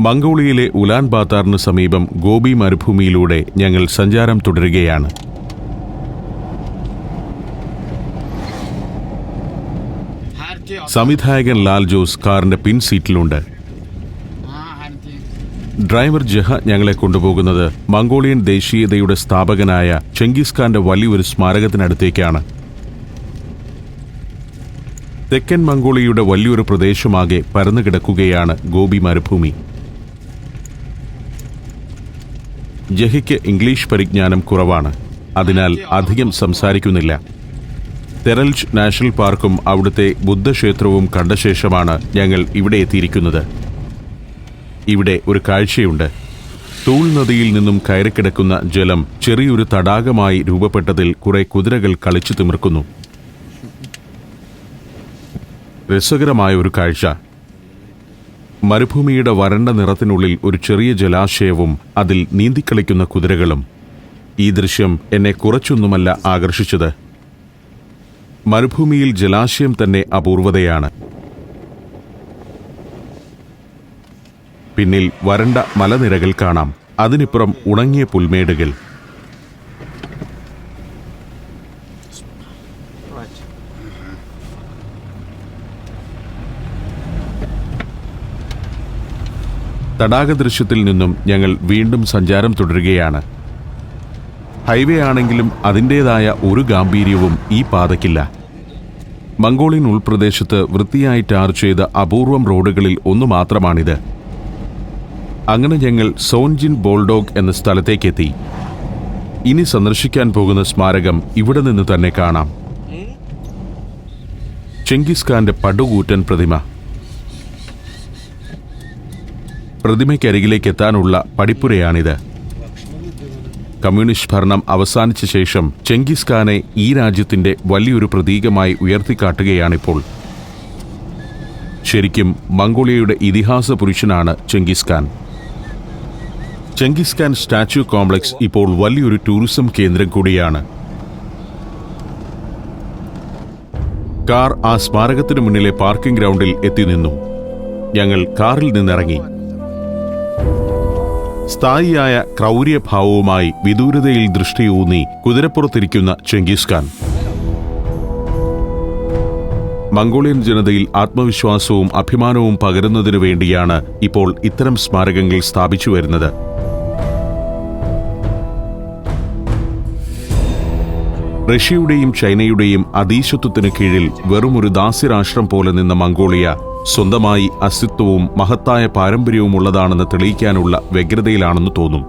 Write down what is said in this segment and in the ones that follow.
മംഗോളിയയിലെ ഉലാൻ ബാത്താറിന് സമീപം ഗോബി മരുഭൂമിയിലൂടെ ഞങ്ങൾ സഞ്ചാരം തുടരുകയാണ്. സംവിധായകൻ ലാൽ ജോസ് കാറിന്റെ പിൻ സീറ്റിലുണ്ട്. ഡ്രൈവർ ജഹ ഞങ്ങളെ കൊണ്ടുപോകുന്നത് മംഗോളിയൻ ദേശീയതയുടെ സ്ഥാപകനായ ചെങ്കിസ് ഖാന്റെ വലിയൊരു സ്മാരകത്തിനടുത്തേക്കാണ്. തെക്കൻ മംഗോളിയയുടെ വലിയൊരു പ്രദേശമാകെ പരന്നുകിടക്കുകയാണ് ഗോബി മരുഭൂമി. ജഹയ്ക്ക് ഇംഗ്ലീഷ് പരിജ്ഞാനം കുറവാണ്. അതിനാൽ അധികം സംസാരിക്കുന്നില്ല. തെരൽജ് നാഷണൽ പാർക്കും അവിടുത്തെ ബുദ്ധക്ഷേത്രവും കണ്ട ശേഷമാണ് ഞങ്ങൾ ഇവിടെ എത്തിയിരിക്കുന്നത്. ഇവിടെ ഒരു കാഴ്ചയുണ്ട്. തൂൾ നദിയിൽ നിന്നും കയറിക്കിടക്കുന്ന ജലം ചെറിയൊരു തടാകമായി രൂപപ്പെട്ടതിൽ കുറെ കുതിരകൾ കളിച്ചു തിമിർക്കുന്നു. രസകരമായ ഒരു കാഴ്ച. മരുഭൂമിയുടെ വരണ്ട നിറത്തിനുള്ളിൽ ഒരു ചെറിയ ജലാശയവും അതിൽ നീന്തിക്കളിക്കുന്ന കുതിരകളും. ഈ ദൃശ്യം എന്നെ കുറച്ചൊന്നുമല്ല ആകർഷിച്ചത്. മരുഭൂമിയിൽ ജലാശയം തന്നെ അപൂർവതയാണ്. പിന്നിൽ വരണ്ട മലനിരകൾ കാണാം. അതിനിപ്പുറം ഉണങ്ങിയ പുൽമേടുകൾ. തടാക ദൃശ്യത്തിൽ നിന്നും ഞങ്ങൾ വീണ്ടും സഞ്ചാരം തുടരുകയാണ്. ഹൈവേ ആണെങ്കിലും അതിൻ്റേതായ ഒരു ഗാംഭീര്യവും ഈ പാതയ്ക്കില്ല. മംഗോളിയൻ ഉൾപ്രദേശത്ത് വൃത്തിയായി ടാർ ചെയ്ത അപൂർവം റോഡുകളിൽ ഒന്നു മാത്രമാണിത്. അങ്ങനെ ഞങ്ങൾ സോൻജിൻ ബോൾഡോഗ് എന്ന സ്ഥലത്തേക്കെത്തി. ഇനി സന്ദർശിക്കാൻ പോകുന്ന സ്മാരകം ഇവിടെ നിന്ന് തന്നെ കാണാം. ചെങ്കിസ് ഖാന്റെ പടുകൂറ്റൻ പ്രതിമ. പ്രതിമയ്ക്കരികിലേക്ക് എത്താനുള്ള പടിപ്പുരയാണിത്. കമ്മ്യൂണിസ്റ്റ് ഭരണം അവസാനിച്ച ശേഷം ചെങ്കിസ് ഖാനെ ഈ രാജ്യത്തിന്റെ വലിയൊരു പ്രതീകമായി ഉയർത്തിക്കാട്ടുകയാണിപ്പോൾ. ശരിക്കും മംഗോളിയയുടെ ഇതിഹാസ പുരുഷനാണ് Genghis Khan. Genghis Khan statue complex ഇപ്പോൾ വലിയൊരു ടൂറിസം കേന്ദ്രം കൂടിയാണ്. കാർ ആ സ്മാരകത്തിനു മുന്നിലെ പാർക്കിംഗ് ഗ്രൗണ്ടിൽ എത്തി നിന്നു. ഞങ്ങൾ കാറിൽ നിന്നിറങ്ങി. സ്ഥായിയായ ക്രൗര്യഭാവവുമായി വിദൂരതയിൽ ദൃഷ്ടിയൂന്നി കുതിരപ്പുറത്തിരിക്കുന്ന ചെങ്കിസ് ഖാൻ. മംഗോളിയൻ ജനതയിൽ ആത്മവിശ്വാസവും അഭിമാനവും പകരുന്നതിനു വേണ്ടിയാണ് ഇപ്പോൾ ഇത്തരം സ്മാരകങ്ങൾ സ്ഥാപിച്ചു വരുന്നത്. റഷ്യയുടെയും ചൈനയുടെയും അധീശത്വത്തിനു കീഴിൽ വെറുമൊരു ദാസ്യരാഷ്ട്രം പോലെ നിന്ന മംഗോളിയ സ്വന്തമായി അസ്തിത്വവും മഹത്തായ പാരമ്പര്യവും ഉള്ളതാണെന്ന് തെളിയിക്കാനുള്ള വ്യഗ്രതയിലാണെന്ന് തോന്നും.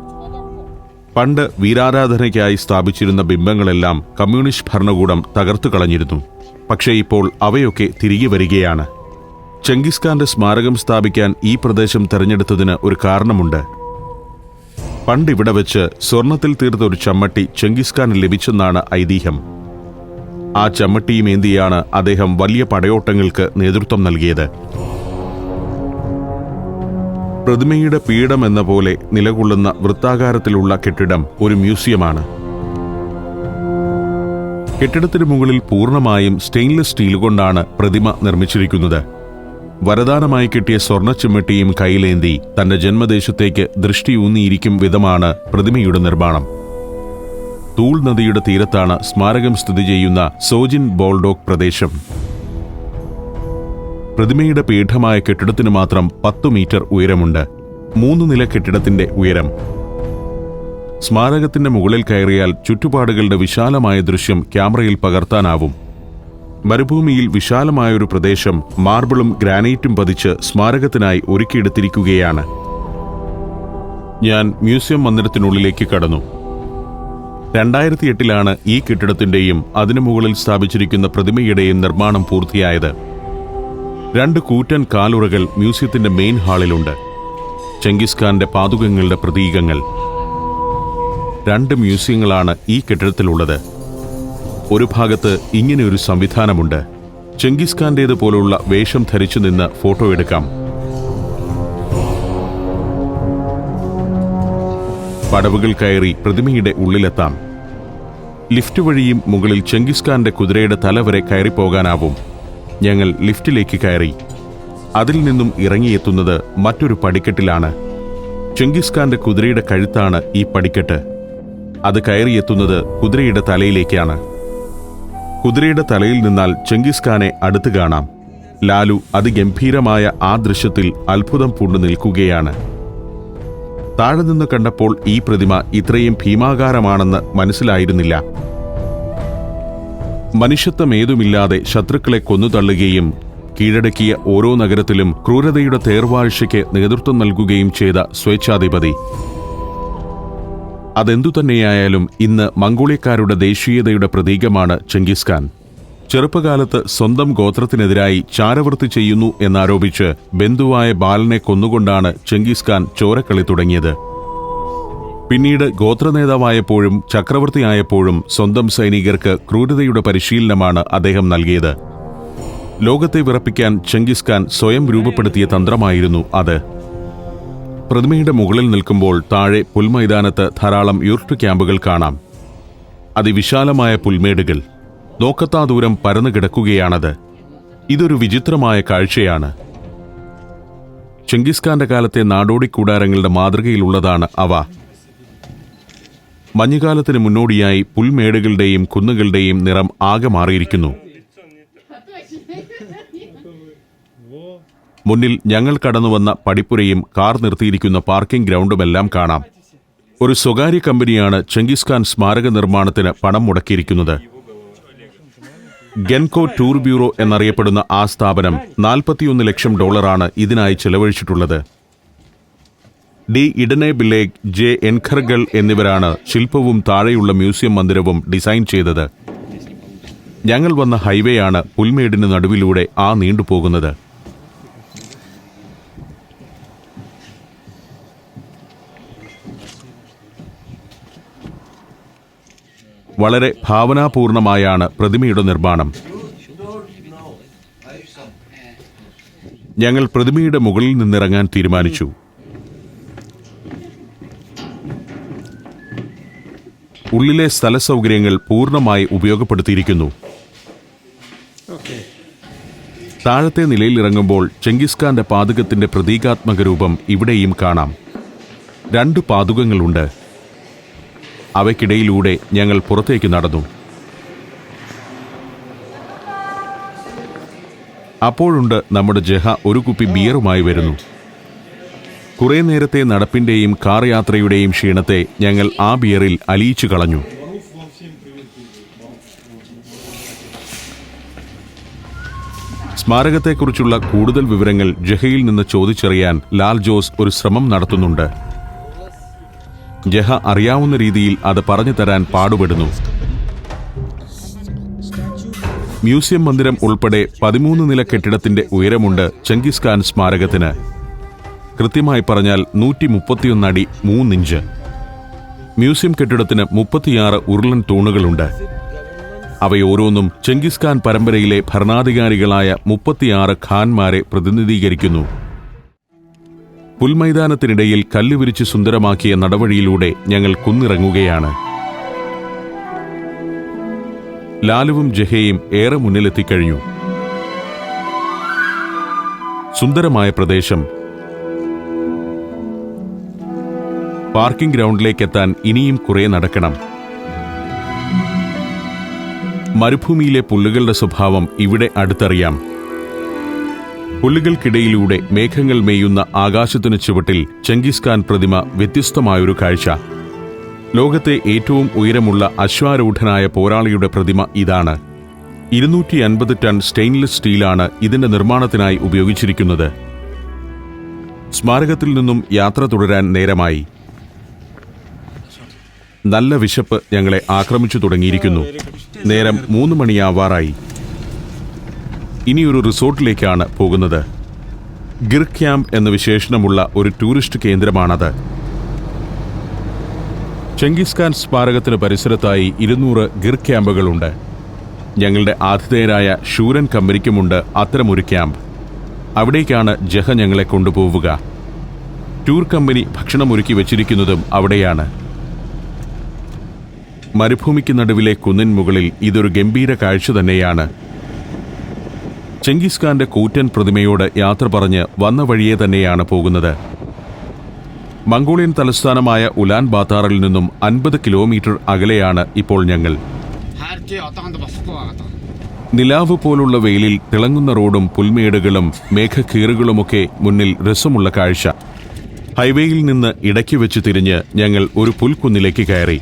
പണ്ട് വീരാരാധനയ്ക്കായി സ്ഥാപിച്ചിരുന്ന ബിംബങ്ങളെല്ലാം കമ്മ്യൂണിസ്റ്റ് ഭരണകൂടം തകർത്തു കളഞ്ഞിരുന്നു. പക്ഷേ ഇപ്പോൾ അവയൊക്കെ തിരികെ വരികയാണ്. ചെങ്കിസ് ഖാന്റെ സ്മാരകം സ്ഥാപിക്കാൻ ഈ പ്രദേശം തെരഞ്ഞെടുത്തതിന് ഒരു കാരണമുണ്ട്. പണ്ടിവിടെ വെച്ച് സ്വർണത്തിൽ തീർത്ത ഒരു ചമ്മട്ടി ചെങ്കിസ് ഖാന് ലഭിച്ചെന്നാണ് ഐതിഹ്യം. ആ ചമ്മട്ടിയുമേന്തിയാണ് അദ്ദേഹം വലിയ പടയോട്ടങ്ങൾക്ക് നേതൃത്വം നൽകിയത്. പ്രതിമയുടെ പീഠം എന്ന പോലെ നിലകൊള്ളുന്ന വൃത്താകാരത്തിലുള്ള കെട്ടിടം ഒരു മ്യൂസിയമാണ്. കെട്ടിടത്തിന് മുകളിൽ പൂർണ്ണമായും സ്റ്റെയിൻലെസ് സ്റ്റീൽ കൊണ്ടാണ് പ്രതിമ നിർമ്മിച്ചിരിക്കുന്നത്. വരദാനമായി കിട്ടിയ സ്വർണ്ണ ചിമ്മട്ടിയും കൈയിലേന്തി തന്റെ ജന്മദേശത്തേക്ക് ദൃഷ്ടിയൂന്നിയിരിക്കും വിധമാണ് പ്രതിമയുടെ നിർമ്മാണം. തൂൾ നദിയുടെ തീരത്താണ് സ്മാരകം സ്ഥിതി ചെയ്യുന്ന സോജിൻ ബോൾഡോഗ് പ്രദേശം. പ്രതിമയുടെ പീഠമായ കെട്ടിടത്തിന് മാത്രം 10 മീറ്റർ ഉയരമുണ്ട്. 3 നില കെട്ടിടത്തിന്റെ ഉയരം. സ്മാരകത്തിന്റെ മുകളിൽ കയറിയാൽ ചുറ്റുപാടുകളുടെ വിശാലമായ ദൃശ്യം ക്യാമറയിൽ പകർത്താനാവും. മരുഭൂമിയിൽ വിശാലമായൊരു പ്രദേശം മാർബിളും ഗ്രാനൈറ്റും പതിച്ച് സ്മാരകത്തിനായി ഒരുക്കിയെടുത്തിരിക്കുകയാണ്. ഞാൻ മ്യൂസിയം മന്ദിരത്തിനുള്ളിലേക്ക് കടന്നു. 2008 ഈ കെട്ടിടത്തിന്റെയും അതിനു മുകളിൽ സ്ഥാപിച്ചിരിക്കുന്ന പ്രതിമയുടെയും നിർമ്മാണം പൂർത്തിയായത്. 2 കൂറ്റൻ കാലുറകൾ മ്യൂസിയത്തിന്റെ മെയിൻ ഹാളിലുണ്ട്. ചെങ്കിസ് ഖാന്റെ പാതുകങ്ങളുടെ പ്രതീകങ്ങൾ. 2 മ്യൂസിയങ്ങളാണ് ഈ കെട്ടിടത്തിലുള്ളത്. ഒരു ഭാഗത്ത് ഇങ്ങനെയൊരു സംവിധാനമുണ്ട്. ചെങ്കിസ് ഖാന്റേതുപോലുള്ള വേഷം ധരിച്ചു നിന്ന് ഫോട്ടോ എടുക്കാം. പടവുകൾ കയറി പ്രതിമയുടെ ഉള്ളിലെത്താം. ലിഫ്റ്റ് വഴിയും മുകളിൽ ചെങ്കിസ് ഖാന്റെ കുതിരയുടെ തല വരെ കയറിപ്പോകാനാവും. ഞങ്ങൾ ലിഫ്റ്റിലേക്ക് കയറി. അതിൽ നിന്നും ഇറങ്ങിയെത്തുന്നത് മറ്റൊരു പടിക്കെട്ടിലാണ്. ചെങ്കിസ് ഖാന്റെ കുതിരയുടെ കഴുത്താണ് ഈ പടിക്കെട്ട്. അത് കയറിയെത്തുന്നത് കുതിരയുടെ തലയിലേക്കാണ്. കുതിരയുടെ തലയിൽ നിന്നാൽ ചെങ്കിസ് ഖാനെ അടുത്ത് കാണാം. ലാലു അതിഗംഭീരമായ ആ ദൃശ്യത്തിൽ അത്ഭുതം പൂണ്ടു നിൽക്കുകയാണ്. താഴെ നിന്ന് കണ്ടപ്പോൾ ഈ പ്രതിമ ഇത്രയും ഭീമാകാരമാണെന്ന് മനസ്സിലായിരുന്നില്ല. മനുഷ്യത്വമേതുമില്ലാതെ ശത്രുക്കളെ കൊന്നുതള്ളുകയും കീഴടക്കിയ ഓരോ നഗരത്തിലും ക്രൂരതയുടെ തേർവാഴ്ചയ്ക്ക് നേതൃത്വം നൽകുകയും ചെയ്ത സ്വേച്ഛാധിപതി. അതെന്തുതന്നെയായാലും ഇന്ന് മംഗോളിയക്കാരുടെ ദേശീയതയുടെ പ്രതീകമാണ് ചെങ്കിസ് ഖാൻ. ചെറുപ്പകാലത്ത് സ്വന്തം ഗോത്രത്തിനെതിരായി ചാരവൃത്തി ചെയ്യുന്നു എന്നാരോപിച്ച് ബന്ധുവായ ബാലനെ കൊന്നുകൊണ്ടാണ് ചെങ്കിസ് ഖാൻ ചോരക്കളി തുടങ്ങിയത്. പിന്നീട് ഗോത്രനേതാവായപ്പോഴും ചക്രവർത്തിയായപ്പോഴും സ്വന്തം സൈനികർക്ക് ക്രൂരതയുടെ പരിശീലനമാണ് അദ്ദേഹം നൽകിയത്. ലോകത്തെ വിറപ്പിക്കാൻ ചെങ്കിസ് ഖാൻ സ്വയം രൂപപ്പെടുത്തിയ തന്ത്രമായിരുന്നു അത്. പ്രതിമയുടെ മുകളിൽ നിൽക്കുമ്പോൾ താഴെ പുൽമൈതാനത്ത് ധാരാളം യൂർട്ട് ക്യാമ്പുകൾ കാണാം. അതിവിശാലമായ പുൽമേടുകൾ, നോക്കത്താ ദൂരം പരന്നു കിടക്കുകയാണത്. ഇതൊരു വിചിത്രമായ കാഴ്ചയാണ്. ചെങ്കിസ് ഖാന്റെ കാലത്തെ നാടോടി കൂടാരങ്ങളുടെ മാതൃകയിലുള്ളതാണ് അവ. മഞ്ഞുകാലത്തിന് മുന്നോടിയായി പുൽമേടുകളുടെയും കുന്നുകളുടെയും നിറം ആകെ മാറിയിരിക്കുന്നു. മുന്നിൽ ഞങ്ങൾ കടന്നുവന്ന പടിപ്പുരയും കാർ നിർത്തിയിരിക്കുന്ന പാർക്കിംഗ് ഗ്രൗണ്ടുമെല്ലാം കാണാം. ഒരു സ്വകാര്യ കമ്പനിയാണ് ചെങ്കിസ് ഖാൻ സ്മാരക നിർമ്മാണത്തിന് പണം മുടക്കിയിരിക്കുന്നത്. ഗെൻകോ ടൂർ ബ്യൂറോ എന്നറിയപ്പെടുന്ന ആ സ്ഥാപനം $41 ലക്ഷം ഇതിനായി ചെലവഴിച്ചിട്ടുള്ളത്. ഡി ഇഡനെ ബിലേഗ്, ജെ എൻഖർഗൾ എന്നിവരാണ് ശില്പവും താഴെയുള്ള മ്യൂസിയം മന്ദിരവും ഡിസൈൻ ചെയ്തത്. ഞങ്ങൾ വന്ന ഹൈവേ ആണ് പുൽമേടിന് നടുവിലൂടെ ആ നീണ്ടുപോകുന്നത്. വളരെ ഭാവനാപൂർണമായാണ് പ്രതിമയുടെ നിർമ്മാണം. ഞങ്ങൾ പ്രതിമയുടെ മുകളിൽ നിന്നിറങ്ങാൻ തീരുമാനിച്ചു. ഉള്ളിലെ സ്ഥലസൗകര്യങ്ങൾ പൂർണ്ണമായി ഉപയോഗപ്പെടുത്തിയിരിക്കുന്നു. താഴത്തെ നിലയിൽ ഇറങ്ങുമ്പോൾ ചെങ്കിസ് ഖാന്റെ പാതുകത്തിന്റെ പ്രതീകാത്മക രൂപം ഇവിടെയും കാണാം. 2 പാതുകങ്ങളുണ്ട്. അവയ്ക്കിടയിലൂടെ ഞങ്ങൾ പുറത്തേക്ക് നടന്നു. അപ്പോഴുണ്ട് നമ്മുടെ ജഹ ഒരു കുപ്പി ബിയറുമായി വരുന്നു. കുറെ നേരത്തെ നടപ്പിന്റെയും കാർ യാത്രയുടെയും ക്ഷീണത്തെ ഞങ്ങൾ ആ ബിയറിൽ അലിയിച്ചു കളഞ്ഞു. സ്മാരകത്തെക്കുറിച്ചുള്ള കൂടുതൽ വിവരങ്ങൾ ജഹയിൽ നിന്ന് ചോദിച്ചറിയാൻ ലാൽ ജോസ് ഒരു ശ്രമം നടത്തുന്നുണ്ട്. ജഹ അറിയാവുന്ന രീതിയിൽ അത് പറഞ്ഞു തരാൻ പാടുപെടുന്നു. മ്യൂസിയം മന്ദിരം ഉൾപ്പെടെ 13 നില കെട്ടിടത്തിന്റെ ഉയരമുണ്ട് ചെങ്കിസ് ഖാൻ സ്മാരകത്തിന്. കൃത്യമായി പറഞ്ഞാൽ 131 അടി 3 ഇഞ്ച്. മ്യൂസിയം കെട്ടിടത്തിന് 36 ഉരുളൻ തൂണുകളുണ്ട്. അവയോരോന്നും ചെങ്കിസ് ഖാൻ പരമ്പരയിലെ ഭരണാധികാരികളായ 36 ഖാൻമാരെ പ്രതിനിധീകരിക്കുന്നു. പുൽമൈതാനത്തിനിടയിൽ കല്ലുവിരിച്ച് സുന്ദരമാക്കിയ നടവഴിയിലൂടെ ഞങ്ങൾ കുന്നിറങ്ങുകയാണ്. ലാലുവും ജഹയും ഏറെ മുന്നിലെത്തിക്കഴിഞ്ഞു. സുന്ദരമായ പ്രദേശം. പാർക്കിംഗ് ഗ്രൗണ്ടിലേക്കെത്താൻ ഇനിയും കുറെ നടക്കണം. മരുഭൂമിയിലെ പുല്ലുകളുടെ സ്വഭാവം ഇവിടെ അടുത്തറിയാം. പുല്ലുകൾക്കിടയിലൂടെ മേഘങ്ങൾ മേയുന്ന ആകാശത്തിനു ചുവട്ടിൽ ചെങ്കിസ് ഖാൻ പ്രതിമ വ്യത്യസ്തമായൊരു കാഴ്ച. ലോകത്തെ ഏറ്റവും ഉയരമുള്ള അശ്വാരൂഢനായ പോരാളിയുടെ പ്രതിമ ഇതാണ്. 250 ടൺ സ്റ്റെയിൻലെസ് സ്റ്റീലാണ് ഇതിന്റെ നിർമ്മാണത്തിനായി ഉപയോഗിച്ചിരിക്കുന്നത്. സ്മാരകത്തിൽ നിന്നും യാത്ര തുടരാൻ നേരമായി. നല്ല വിശപ്പ് ഞങ്ങളെ ആക്രമിച്ചു തുടങ്ങിയിരിക്കുന്നു. നേരം 3 മണിയാവാറായി. ഇനിയൊരു റിസോർട്ടിലേക്കാണ് പോകുന്നത്. ഗിർ ക്യാമ്പ് എന്ന വിശേഷണമുള്ള ഒരു ടൂറിസ്റ്റ് കേന്ദ്രമാണത്. ചെങ്കിസ് ഖാൻ സ്മാരകത്തിന് പരിസരത്തായി 200 ഗിർ ക്യാമ്പുകളുണ്ട്. ഞങ്ങളുടെ ആതിഥേയരായ ശൂരൻ കമ്പനിക്കുമുണ്ട് അത്തരമൊരു ക്യാമ്പ്. അവിടേക്കാണ് ജഹ ഞങ്ങളെ കൊണ്ടുപോവുക. ടൂർ കമ്പനി ഭക്ഷണമൊരുക്കി വച്ചിരിക്കുന്നതും അവിടെയാണ്. മരുഭൂമിക്ക് നടുവിലെ കുന്നിൻ മുകളിൽ ഇതൊരു ഗംഭീര കാഴ്ച തന്നെയാണ്. ചെങ്കിസ് ഖാന്റെ കൂറ്റൻ പ്രതിമയോട് യാത്ര പറഞ്ഞ് വന്ന വഴിയെ തന്നെയാണ് പോകുന്നത്. മംഗോളിയൻ തലസ്ഥാനമായ ഉലാൻ ബാത്താറിൽ നിന്നും 50 കിലോമീറ്റർ അകലെയാണ് ഇപ്പോൾ ഞങ്ങൾ. നിലാവ് പോലുള്ള വെയിലിൽ തിളങ്ങുന്ന റോഡും പുൽമേടുകളും മേഘക്കീറുകളുമൊക്കെ മുന്നിൽ രസമുള്ള കാഴ്ച. ഹൈവേയിൽ നിന്ന് ഇടയ്ക്ക് വെച്ച് തിരിഞ്ഞ് ഞങ്ങൾ ഒരു പുൽക്കുന്നിലേക്ക് കയറി.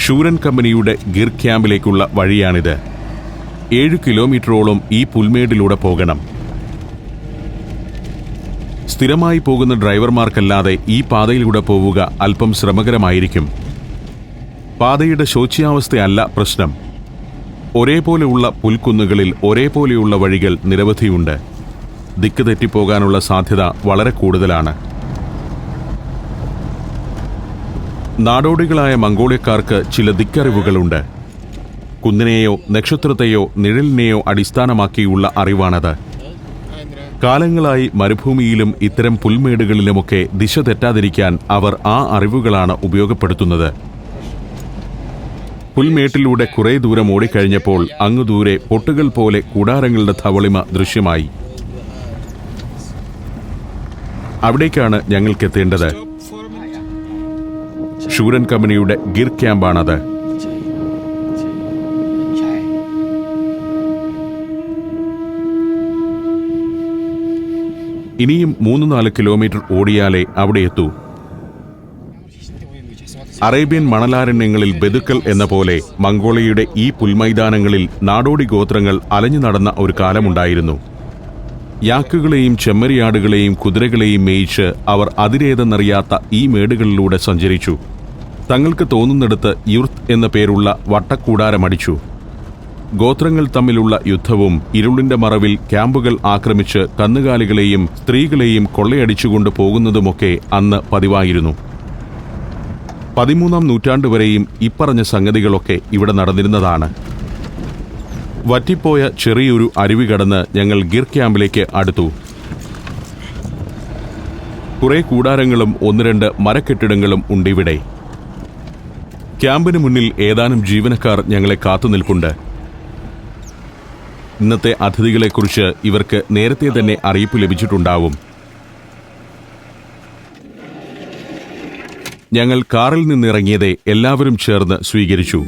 ഷൂരൻ കമ്പനിയുടെ ഗിർ ക്യാമ്പിലേക്കുള്ള വഴിയാണിത്. 7 കിലോമീറ്ററോളം ഈ പുൽമേടിലൂടെ പോകണം. സ്ഥിരമായി പോകുന്ന ഡ്രൈവർമാർക്കല്ലാതെ ഈ പാതയിലൂടെ പോവുക അല്പം ശ്രമകരമായിരിക്കും. പാതയുടെ ശോച്യാവസ്ഥയല്ല പ്രശ്നം. ഒരേപോലെയുള്ള പുൽക്കുന്നുകളിൽ ഒരേപോലെയുള്ള വഴികൾ നിരവധിയുണ്ട്. ദിക്ക് തെറ്റിപ്പോകാനുള്ള സാധ്യത വളരെ കൂടുതലാണ്. നാടോടികളായ മംഗോളിയക്കാർക്ക് ചില ദിക്കറിവുകളുണ്ട്. കുന്നിനെയോ നക്ഷത്രത്തെയോ നിഴലിനെയോ അടിസ്ഥാനമാക്കിയുള്ള അറിവാണത്. കാലങ്ങളായി മരുഭൂമിയിലും ഇത്തരം പുൽമേടുകളിലുമൊക്കെ ദിശ തെറ്റാതിരിക്കാൻ അവർ ആ അറിവുകളാണ് ഉപയോഗപ്പെടുത്തുന്നത്. പുൽമേട്ടിലൂടെ കുറെ ദൂരം ഓടിക്കഴിഞ്ഞപ്പോൾ അങ്ങു ദൂരെ പൊട്ടുകൾ പോലെ കൂടാരങ്ങളുടെ ധവളിമ ദൃശ്യമായി. അവിടേക്കാണ് ഞങ്ങൾക്കെത്തേണ്ടത്. ഷൂരൻ കമ്പനിയുടെ ഗിർ ക്യാമ്പാണത്. ഇനിയും 3-4 കിലോമീറ്റർ ഓടിയാലേ അവിടെ എത്തൂ. അറേബ്യൻ മണലാരണ്യങ്ങളിൽ ബദുക്കൾ എന്ന പോലെ മംഗോളിയയുടെ ഈ പുൽമൈതാനങ്ങളിൽ നാടോടി ഗോത്രങ്ങൾ അലഞ്ഞു നടന്ന ഒരു കാലമുണ്ടായിരുന്നു. യാക്കുകളെയും ചെമ്മരിയാടുകളെയും കുതിരകളെയും മേയിച്ച് അവർ അതിരേതെന്നറിയാത്ത ഈ മേടുകളിലൂടെ സഞ്ചരിച്ചു. തങ്ങൾക്ക് തോന്നുന്നിടത്ത് യുർത്ത് എന്ന പേരുള്ള വട്ടക്കൂടാരമടിച്ചു. ഗോത്രങ്ങൾ തമ്മിലുള്ള യുദ്ധവും ഇരുളിന്റെ മറവിൽ ക്യാമ്പുകൾ ആക്രമിച്ച് കന്നുകാലികളെയും സ്ത്രീകളെയും കൊള്ളയടിച്ചുകൊണ്ട് പോകുന്നതുമൊക്കെ അന്ന് പതിവായിരുന്നു. 13-ാം നൂറ്റാണ്ടുവരെയും ഇപ്പറഞ്ഞ സംഗതികളൊക്കെ ഇവിടെ നടന്നിരുന്നതാണ്. വറ്റിപ്പോയ ചെറിയൊരു അരുവി കടന്ന് ഞങ്ങൾ ഗിർ ക്യാമ്പിലേക്ക് അടുത്തു. കുറെ കൂടാരങ്ങളും 1-2 മരക്കെട്ടിടങ്ങളും ഉണ്ടിവിടെ. ക്യാമ്പിന് മുന്നിൽ ഏതാനും ജീവനക്കാർ ഞങ്ങളെ കാത്തുനിൽപ്പുണ്ട്. ഇന്നത്തെ അതിഥികളെക്കുറിച്ച് ഇവർക്ക് നേരത്തെ തന്നെ അറിയിപ്പ് ലഭിച്ചിട്ടുണ്ടാവും. ഞങ്ങൾ കാറിൽ നിന്നിറങ്ങിയതെ എല്ലാവരും ചേർന്ന് സ്വീകരിച്ചു.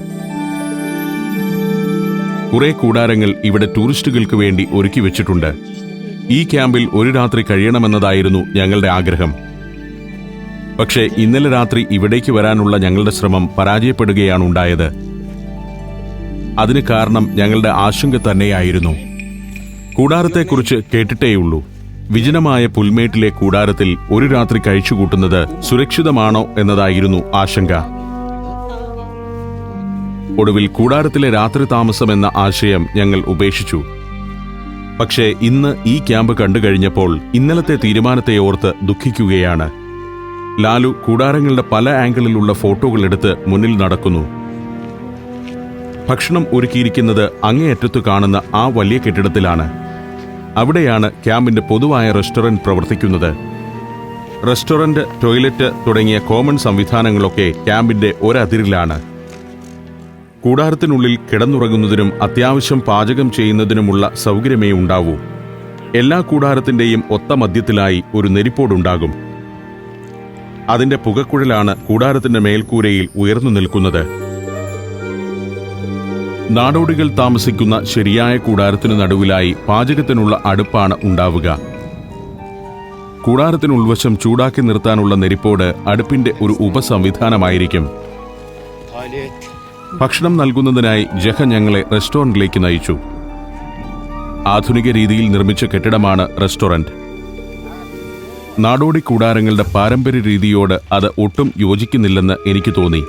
കുറെ കൂടാരങ്ങൾ ഇവിടെ ടൂറിസ്റ്റുകൾക്ക് വേണ്ടി ഒരുക്കി വെച്ചിട്ടുണ്ട്. ഈ ക്യാമ്പിൽ ഒരു രാത്രി കഴിയണമെന്നതായിരുന്നു ഞങ്ങളുടെ ആഗ്രഹം. പക്ഷേ ഇന്നലെ രാത്രി ഇവിടേക്ക് വരാനുള്ള ഞങ്ങളുടെ ശ്രമം പരാജയപ്പെടുകയാണുണ്ടായത്. അതിന് കാരണം ഞങ്ങളുടെ ആശങ്ക തന്നെയായിരുന്നു. കൂടാരത്തെക്കുറിച്ച് കേട്ടിട്ടേയുള്ളൂ. വിജനമായ പുൽമേട്ടിലെ കൂടാരത്തിൽ ഒരു രാത്രി കഴിച്ചുകൂട്ടുന്നത് സുരക്ഷിതമാണോ എന്നതായിരുന്നു ആശങ്ക. ഒടുവിൽ കൂടാരത്തിലെ രാത്രി താമസമെന്ന ആശയം ഞങ്ങൾ ഉപേക്ഷിച്ചു. പക്ഷേ ഇന്ന് ഈ ക്യാമ്പ് കണ്ടുകഴിഞ്ഞപ്പോൾ ഇന്നലത്തെ തീരുമാനത്തെ ഓർത്ത് ദുഃഖിക്കുകയാണ്. ലാലു കൂടാരങ്ങളുടെ പല ആംഗിളിലുള്ള ഫോട്ടോകൾ എടുത്ത് മുന്നിൽ നടക്കുന്നു. ഭക്ഷണം ഒരുക്കിയിരിക്കുന്നത് അങ്ങേയറ്റത്തു കാണുന്ന ആ വലിയ കെട്ടിടത്തിലാണ്. അവിടെയാണ് ക്യാമ്പിന്റെ പൊതുവായ റെസ്റ്റോറന്റ് പ്രവർത്തിക്കുന്നത്. റെസ്റ്റോറന്റ്, ടോയ്ലറ്റ് തുടങ്ങിയ കോമൺ സംവിധാനങ്ങളൊക്കെ ക്യാമ്പിന്റെ ഒരതിരിലാണ്. കൂടാരത്തിനുള്ളിൽ കിടന്നുറങ്ങുന്നതിനും അത്യാവശ്യം പാചകം ചെയ്യുന്നതിനുമുള്ള സൗകര്യമേ ഉണ്ടാവൂ. എല്ലാ കൂടാരത്തിന്റെയും ഒത്ത മധ്യത്തിലായി ഒരു നെരിപ്പോടുണ്ടാകും. അതിന്റെ പുകക്കുഴലാണ് കൂടാരത്തിന്റെ മേൽക്കൂരയിൽ ഉയർന്നു നിൽക്കുന്നത്. നാടോടികൾ താമസിക്കുന്ന ശരിയായ കൂടാരത്തിനു നടുവിലായി പാചകത്തിനുള്ള അടുപ്പാണ് ഉണ്ടാവുക. കൂടാരത്തിന് ഉൾവശം ചൂടാക്കി നിർത്താനുള്ള നെരിപ്പോട് അടുപ്പിന്റെ ഒരു ഉപസംവിധാനമായിരിക്കും. ഭക്ഷണം നൽകുന്നതിനായി ജഹ ഞങ്ങളെ റെസ്റ്റോറന്റിലേക്ക് നയിച്ചു. ആധുനിക രീതിയിൽ നിർമ്മിച്ച കെട്ടിടമാണ് റെസ്റ്റോറന്റ്. നാടോടി കൂടാരങ്ങളുടെ പാരമ്പര്യ രീതിയോട് അത് ഒട്ടും യോജിക്കുന്നില്ലെന്ന് എനിക്ക് തോന്നി.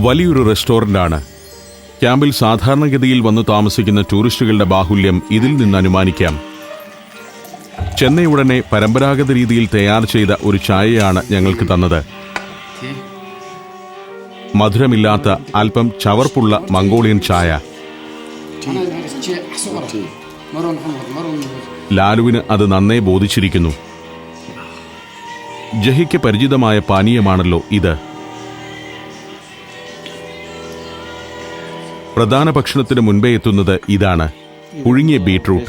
വലിയൊരു റെസ്റ്റോറന്റാണ്. ക്യാമ്പിൽ സാധാരണഗതിയിൽ വന്നു താമസിക്കുന്ന ടൂറിസ്റ്റുകളുടെ ബാഹുല്യം ഇതിൽ നിന്ന് അനുമാനിക്കാം. ചെന്നൈയുടനെ പരമ്പരാഗത രീതിയിൽ തയ്യാർ ചെയ്ത ഒരു ചായയാണ് ഞങ്ങൾക്ക് തന്നത്. മധുരമില്ലാത്ത അല്പം ചവർപ്പുള്ള മംഗോളിയൻ ചായ. ലാലുവിന് അത് നന്നേ ബോധിച്ചിരിക്കുന്നു. ജഹിക്ക് പരിചിതമായ പാനീയമാണല്ലോ ഇത്. പ്രധാന ഭക്ഷണത്തിന് മുൻപേ എത്തുന്നത് ഇതാണ്, പുഴുങ്ങിയ ബീട്രൂട്ട്.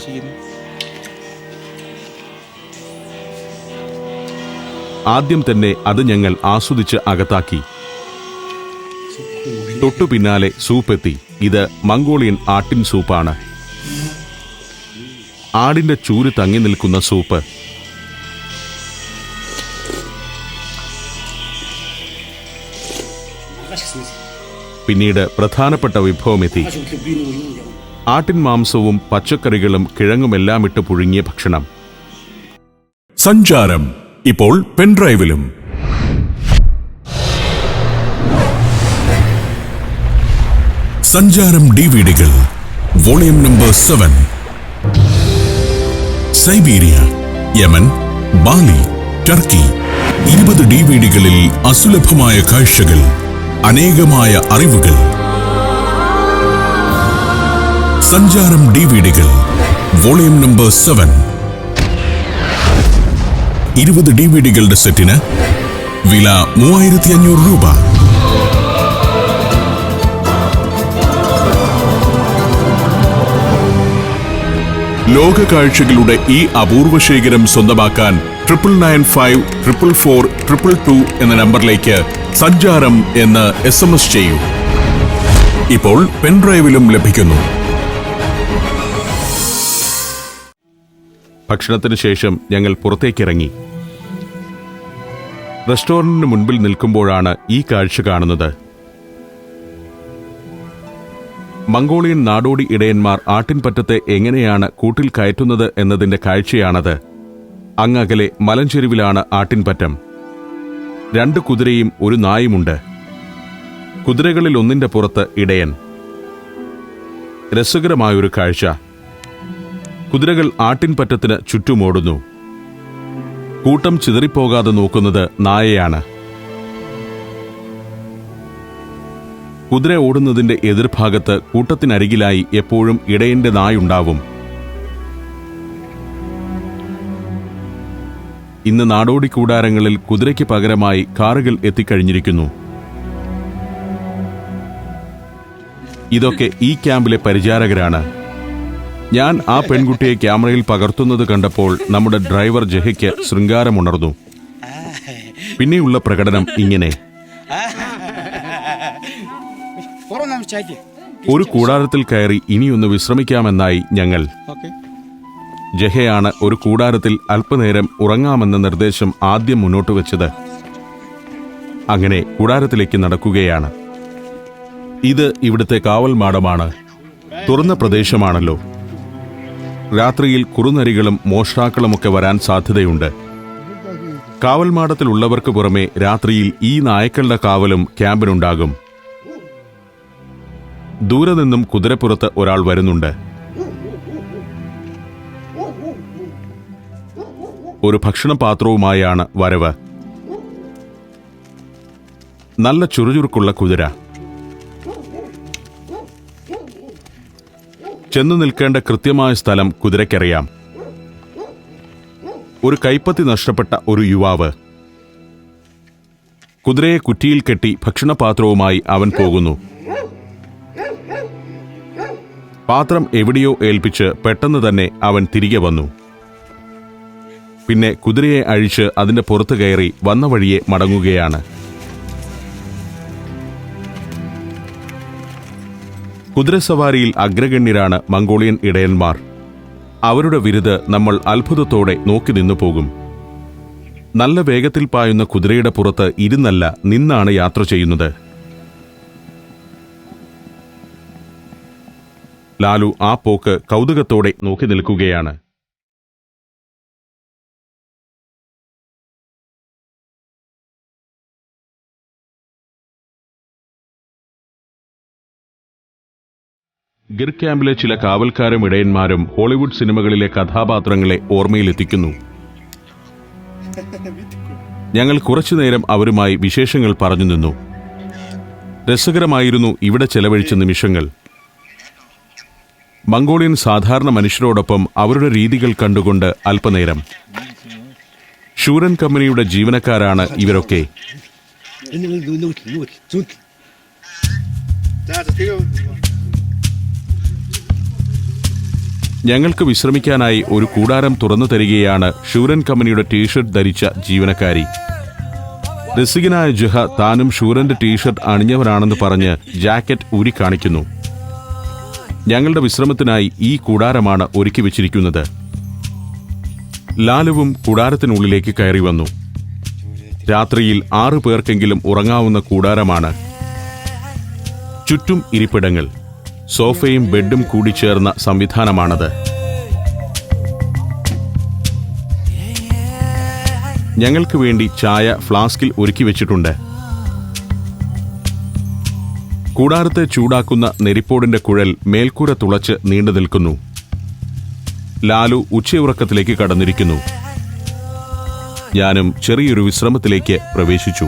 ആദ്യം തന്നെ അത് ഞങ്ങൾ ആസ്വദിച്ച് അകത്താക്കി. തൊട്ടു പിന്നാലെ സൂപ്പ് എത്തി. ഇത് മംഗോളിയൻ ആട്ടിൻ സൂപ്പാണ്. ആടിന്റെ ചൂര് തങ്ങി നിൽക്കുന്ന സൂപ്പ്. പിന്നീട് പ്രധാനപ്പെട്ട വിഭവമെത്തി. ആട്ടിൻ മാംസവും പച്ചക്കറികളും കിഴങ്ങുമെല്ലാം ഇട്ട് പുഴുങ്ങിയ ഭക്ഷണം. സഞ്ചാരം ഇപ്പോൾ പെൻഡ്രൈവിലും. സഞ്ചാരം ഡിവിഡികൾ volume number 7. Siberia, Yemen, Bali, Turkey. 20 ഡിവിഡികളിൽ അസുലഭമായ കാഴ്ചകൾ, അനേകമായ അറിവുകൾ. സഞ്ചാരം ഡിവിഡികൾ വോളിയം നമ്പർ 7. 20 ഡിവിഡികളുടെ സെറ്റിന് വില 3500 രൂപ. ലോക കാഴ്ചകളുടെ ഈ അപൂർവ ശേഖരം സ്വന്തമാക്കാൻ 9995444222 എന്ന നമ്പറിലേക്ക് സഞ്ചാരം എന്ന് SMS ചെയ്യൂ. ഇപ്പോൾ പെൻഡ്രൈവിലും ലഭിക്കുന്നു. ഭക്ഷണത്തിന് ശേഷം ഞങ്ങൾ പുറത്തേക്കിറങ്ങി. റെസ്റ്റോറന്റിന് മുൻപിൽ നിൽക്കുമ്പോഴാണ് ഈ കാഴ്ച കാണുന്നത്. മംഗോളിയൻ നാടോടി ഇടയന്മാർ ആട്ടിൻപറ്റത്തെ എങ്ങനെയാണ് കൂട്ടിൽ കയറ്റുന്നത് എന്നതിന്റെ കാഴ്ചയാണത്. അങ്ങകലെ മലഞ്ചെരുവിലാണ് ആട്ടിൻപറ്റം. 2 കുതിരയും ഒരു നായുമുണ്ട്. കുതിരകളിൽ ഒന്നിന്റെ പുറത്ത് ഇടയൻ. രസകരമായൊരു കാഴ്ച. കുതിരകൾ ആട്ടിൻപറ്റത്തിന് ചുറ്റുമോടുന്നു. കൂട്ടം ചിതറിപ്പോകാതെ നോക്കുന്നത് നായയാണ്. കുതിര ഓടുന്നതിന്റെ എതിർഭാഗത്ത് കൂട്ടത്തിനരികിലായി എപ്പോഴും ഇടയന്റെ നായുണ്ടാവും. ഇന്ന് നാടോടി കൂടാരങ്ങളിൽ കുതിരയ്ക്ക് പകരമായി കാറുകൾ എത്തിക്കഴിഞ്ഞിരിക്കുന്നു. ഇതൊക്കെ ഈ ക്യാമ്പിലെ പരിചാരകരാണ്. ഞാൻ ആ പെൺകുട്ടിയെ ക്യാമറയിൽ പകർത്തുന്നത് കണ്ടപ്പോൾ നമ്മുടെ ഡ്രൈവർ ജഹയ്ക്ക് ശൃംഗാരമുണർന്നു. പിന്നെയുള്ള പ്രകടനം ഇങ്ങനെ. ഒരു കൂടാരത്തിൽ കയറി ഇനിയൊന്ന് വിശ്രമിക്കാമെന്നായി ഞങ്ങൾ. ജഹയാണ് ഒരു കൂടാരത്തിൽ അല്പനേരം ഉറങ്ങാമെന്ന നിർദ്ദേശം ആദ്യം മുന്നോട്ട് വെച്ചത്. അങ്ങനെ കൂടാരത്തിലേക്ക് നടക്കുകയാണ്. ഇത് ഇവിടുത്തെ കാവൽ മാടമാണ്. തുറന്ന പ്രദേശമാണല്ലോ. രാത്രിയിൽ കുറുനരികളും മോഷ്ടാക്കളുമൊക്കെ വരാൻ സാധ്യതയുണ്ട്. കാവൽമാടത്തിലുള്ളവർക്ക് പുറമെ രാത്രിയിൽ ഈ നായ്ക്കളുടെ കാവലും ക്യാമ്പിനുണ്ടാകും. ദൂരെ നിന്നും കുതിരപ്പുറത്ത് ഒരാൾ വരുന്നുണ്ട്. ഒരു ഭക്ഷണപാത്രവുമായാണ് വരവ്. നല്ല ചുറുചുറുക്കുള്ള കുതിര. ചെന്നു നിൽക്കേണ്ട കൃത്യമായ സ്ഥലം കുതിരയ്ക്കറിയാം. ഒരു കൈപ്പത്തി നഷ്ടപ്പെട്ട ഒരു യുവാവ്. കുതിരയെ കുറ്റിയിൽ കെട്ടി ഭക്ഷണപാത്രവുമായി അവൻ പോകുന്നു. പാത്രം എവിടെയോ ഏൽപ്പിച്ച് പെട്ടെന്ന് തന്നെ അവൻ തിരികെ വന്നു. പിന്നെ കുതിരയെ അഴിച്ച് അതിന്റെ പുറത്ത് കയറി വന്ന വഴിയെ മടങ്ങുകയാണ്. കുതിരസവാരിയിൽ അഗ്രഗണ്യരാണ് മംഗോളിയൻ ഇടയന്മാർ. അവരുടെ വിരുത് നമ്മൾ അത്ഭുതത്തോടെ നോക്കി നിന്നു പോകും. നല്ല വേഗത്തിൽ പായുന്ന കുതിരയുടെ പുറത്ത് ഇരുന്നല്ല, നിന്നാണ് യാത്ര ചെയ്യുന്നത്. ലാലു ആ പോക്ക് കൗതുകത്തോടെ നോക്കി നിൽക്കുകയാണ്. ഗിർ ക്യാമ്പിലെ ചില കാവൽക്കാരും ഇടയന്മാരും ഹോളിവുഡ് സിനിമകളിലെ കഥാപാത്രങ്ങളെ ഓർമ്മയിലെത്തിക്കുന്നു. ഞങ്ങൾ കുറച്ചുനേരം അവരുമായി വിശേഷങ്ങൾ പറഞ്ഞു നിന്നു. രസകരമായിരുന്നു ഇവിടെ ചെലവഴിച്ച നിമിഷങ്ങൾ. മംഗോളിയൻ സാധാരണ മനുഷ്യരോടൊപ്പം അവരുടെ രീതികൾ കണ്ടുകൊണ്ട് അല്പനേരം. ഷൂരൻ കമ്പനിയുടെ ജീവനക്കാരാണ് ഇവരൊക്കെ. ഞങ്ങൾക്ക് വിശ്രമിക്കാനായി ഒരു കൂടാരം തുറന്നു തരികയാണ് ഷൂരൻ കമ്പനിയുടെ ടീഷർട്ട് ധരിച്ച ജീവനക്കാരി. രസികനായ ജുഹ താനും ഷൂരന്റെ ടീഷർട്ട് അണിഞ്ഞവരാണെന്ന് പറഞ്ഞ് ജാക്കറ്റ് ഊരിക്കാണിക്കുന്നു. ഞങ്ങളുടെ വിശ്രമത്തിനായി ഈ കൂടാരമാണ് ഒരുക്കി വെച്ചിരിക്കുന്നത്. ലാലുവും കൂടാരത്തിനുള്ളിലേക്ക് കയറി വന്നു. രാത്രിയിൽ 6 പേർക്കെങ്കിലും ഉറങ്ങാവുന്ന കൂടാരമാണ്. ചുറ്റും ഇരിപ്പിടങ്ങൾ, സോഫയും ബെഡും കൂടിച്ചേർന്ന സംവിധാനമാണത്. ഞങ്ങൾക്ക് വേണ്ടി ചായ ഫ്ലാസ്കിൽ ഒരുക്കി വെച്ചിട്ടുണ്ട്. കൂടാരത്തെ ചൂടാക്കുന്ന നെരിപ്പോടിന്റെ കുഴൽ മേൽക്കൂര തുളച്ച് നീണ്ടു നിൽക്കുന്നു. ലാലു ഉച്ചയുറക്കത്തിലേക്ക് കടന്നിരിക്കുന്നു. ഞാനും ചെറിയൊരു വിശ്രമത്തിലേക്ക് പ്രവേശിച്ചു.